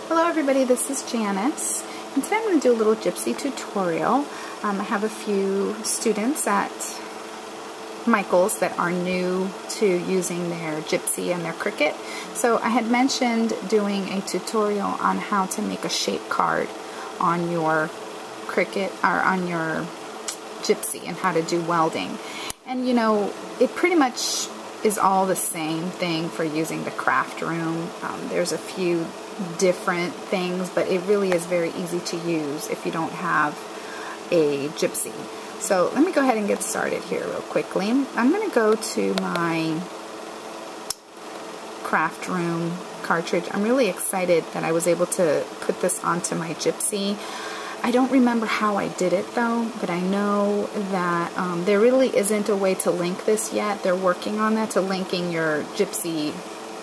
Hello everybody, this is Janice, and today I'm going to do a little Gypsy tutorial. I have a few students at Michael's that are new to using their Gypsy and their Cricut. So I had mentioned doing a tutorial on how to make a shape card on your Cricut or on your Gypsy and how to do welding. And you know, it pretty much is all the same thing for using the craft room. There's a few different things, but it really is very easy to use if you don't have a Gypsy. So let me go ahead and get started here real quickly. I'm going to go to my craft room cartridge. I'm really excited that I was able to put this onto my Gypsy. I don't remember how I did it though, but I know that there really isn't a way to link this yet. They're working on that, to linking your Gypsy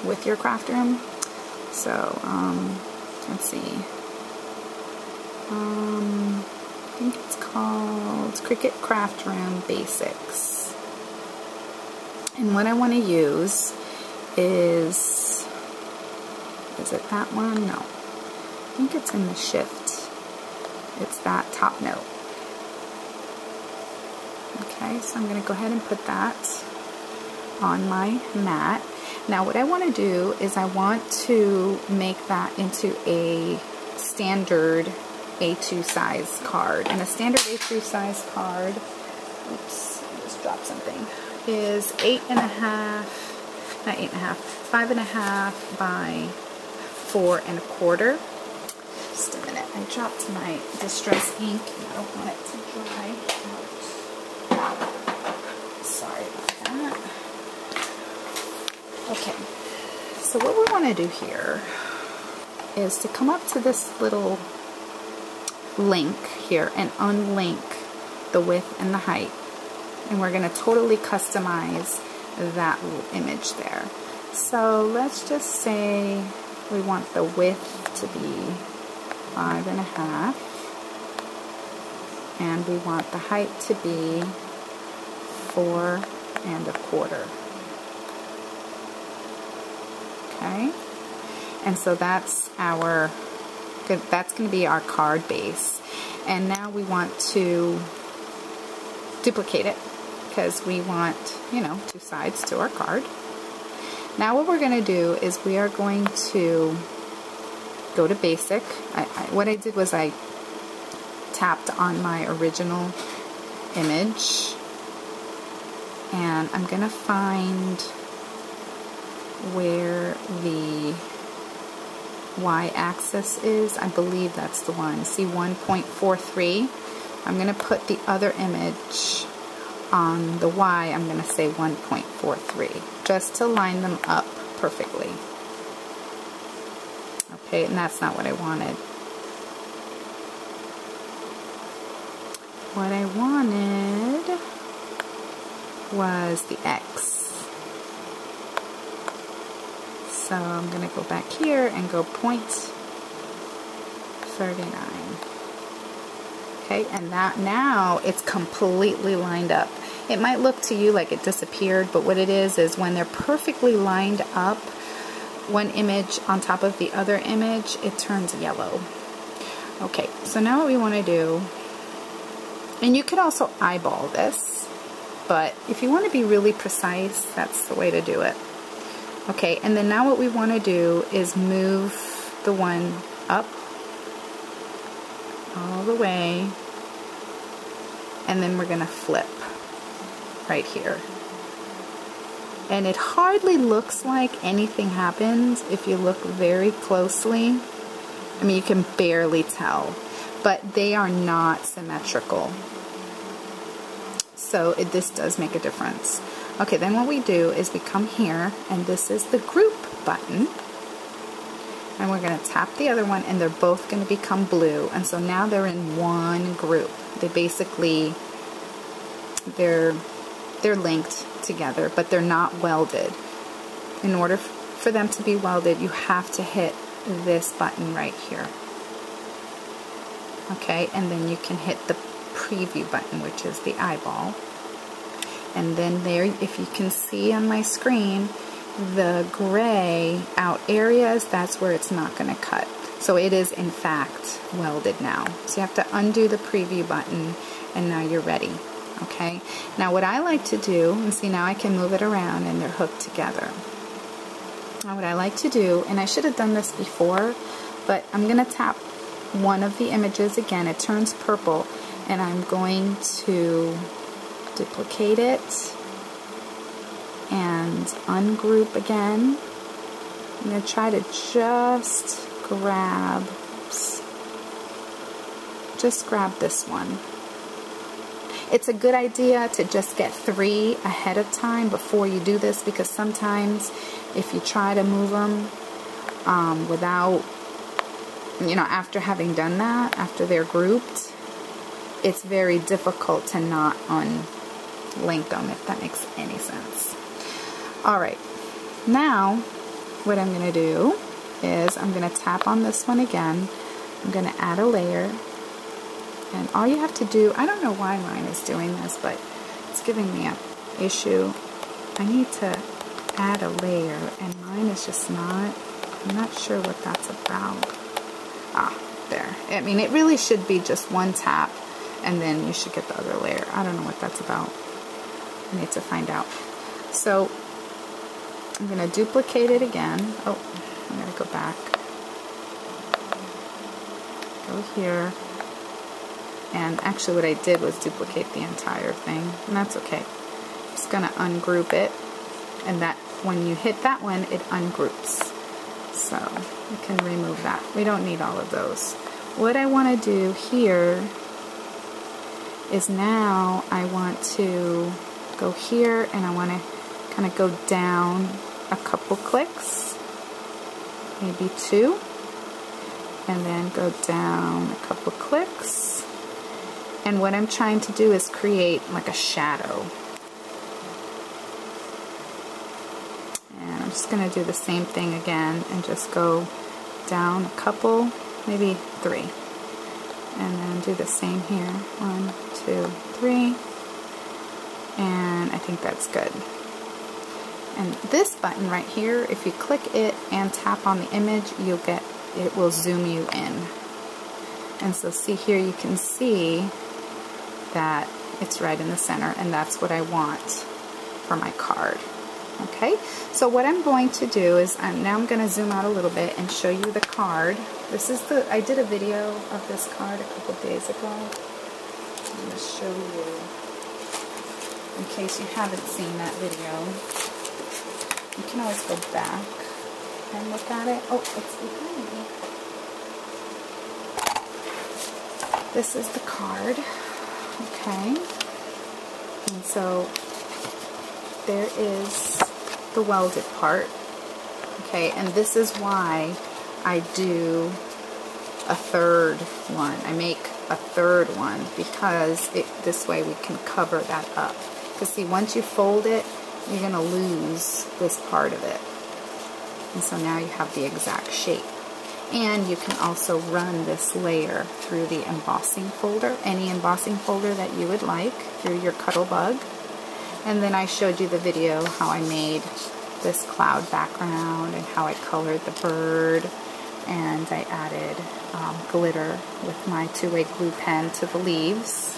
with your craft room. So, let's see. I think it's called Cricut Craft Room Basics. And what I want to use is it that one? No. I think it's in the shift. It's that top note. Okay, so I'm going to go ahead and put that on my mat. Now what I want to do is I want to make that into a standard A2 size card. And a standard A2 size card, oops, I just dropped something, is 5.5 by 4 1/4. Just a minute, I dropped my Distress ink and I don't want it to dry out. Sorry about that. Okay, so what we want to do here is to come up to this little link here and unlink the width and the height. And we're going to totally customize that little image there. So let's just say we want the width to be 5.5 and we want the height to be 4 1/4. Okay, and so that's going to be our card base. And now we want to duplicate it because we want, you know, 2 sides to our card. Now what we're going to do is we are going to go to basic. What I did was I tapped on my original image and I'm going to find where the y-axis is. I believe that's the one. See 1.43? I'm going to put the other image on the y. I'm going to say 1.43 just to line them up perfectly. Okay, and that's not what I wanted. What I wanted was the x. So I'm going to go back here and go 0.39. Okay, and that now it's completely lined up. It might look to you like it disappeared, but what it is when they're perfectly lined up, one image on top of the other image, it turns yellow. Okay, so now what we want to do, and you could also eyeball this, but if you want to be really precise, that's the way to do it. Okay, and then now what we want to do is move the one up all the way, and then we're going to flip right here. And it hardly looks like anything happens if you look very closely. I mean, you can barely tell, but they are not symmetrical. So this does make a difference. Okay, then what we do is we come here, and this is the group button, and we're going to tap the other one, and they're both going to become blue, and so now they're in one group. They basically, they're linked together, but they're not welded. In order for them to be welded, you have to hit this button right here. Okay, and then you can hit the preview button, which is the eyeball. And then there, if you can see on my screen, the gray out areas, that's where it's not going to cut. So it is in fact welded now. So you have to undo the preview button, and now you're ready. Okay, now what I like to do, and see now I can move it around and they're hooked together. Now what I like to do, and I should have done this before, but I'm going to tap one of the images again, it turns purple, and I'm going to duplicate it and ungroup again. I'm going to try to just grab this one. It's a good idea to just get 3 ahead of time before you do this, because sometimes if you try to move them without, you know, after having done that, after they're grouped, it's very difficult to not unlink them, if that makes any sense. Alright, now what I'm going to do is I'm going to tap on this one again. I'm going to add a layer. And all you have to do, I don't know why mine is doing this, but it's giving me an issue. I need to add a layer, and mine is just not, I'm not sure what that's about. Ah, there. I mean, it really should be just one tap, and then you should get the other layer. I don't know what that's about. I need to find out. So, I'm going to duplicate it again. Oh, I'm going to go back. Go here. And actually what I did was duplicate the entire thing, and that's okay. Just going to ungroup it, and that when you hit that one, it ungroups. So you can remove that. We don't need all of those. What I want to do here is now I want to go here, and I want to kind of go down a couple clicks, maybe 2, and then go down a couple clicks. And what I'm trying to do is create like a shadow. And I'm just going to do the same thing again and just go down a couple, maybe 3. And then do the same here. 1, 2, 3. And I think that's good. And this button right here, if you click it and tap on the image, you'll get, it will zoom you in. And so see here, you can see that it's right in the center, and that's what I want for my card. Okay, so what I'm going to do is now I'm going to zoom out a little bit and show you the card. This is I did a video of this card a couple days ago. I'm going to show you, in case you haven't seen that video. You can always go back and look at it. Oh, it's behind me. This is the card. Okay, and so there is the welded part. Okay, and this is why I do a third one. I make a third one because this way we can cover that up. Because see, once you fold it, you're going to lose this part of it. And so now you have the exact shape. And you can also run this layer through the embossing folder, any embossing folder that you would like, through your Cuttlebug. And then I showed you the video how I made this cloud background and how I colored the bird, and I added glitter with my two-way glue pen to the leaves.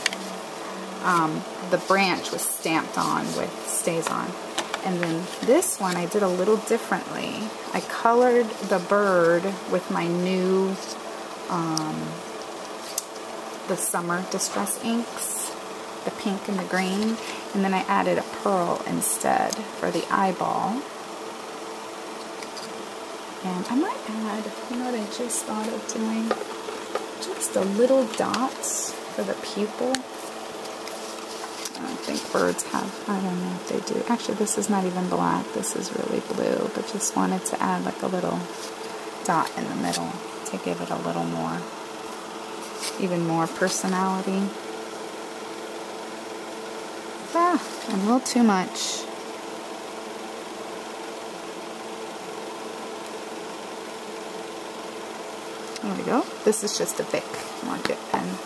The branch was stamped on with StazOn. And then this one I did a little differently. I colored the bird with my new, the summer distress inks, the pink and the green, and then I added a pearl instead for the eyeball. And I might add, you know what I just thought of doing? Just a little dots for the pupil. I don't think birds have, I don't know if they do. Actually, this is not even black. This is really blue, but just wanted to add like a little dot in the middle to give it a little more, even more personality. Ah, a little too much. There we go. This is just a Bic market pen.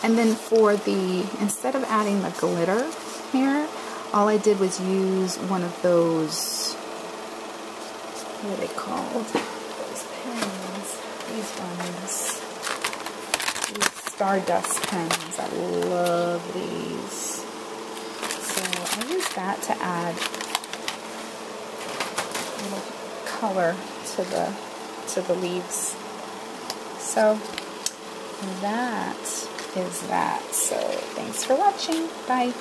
And then for the, instead of adding the glitter here, All I did was use one of those, what are they called? Those pens. These ones. These Stardust pens. I love these. So I use that to add a little color to the leaves. So that is that. So thanks for watching. Bye.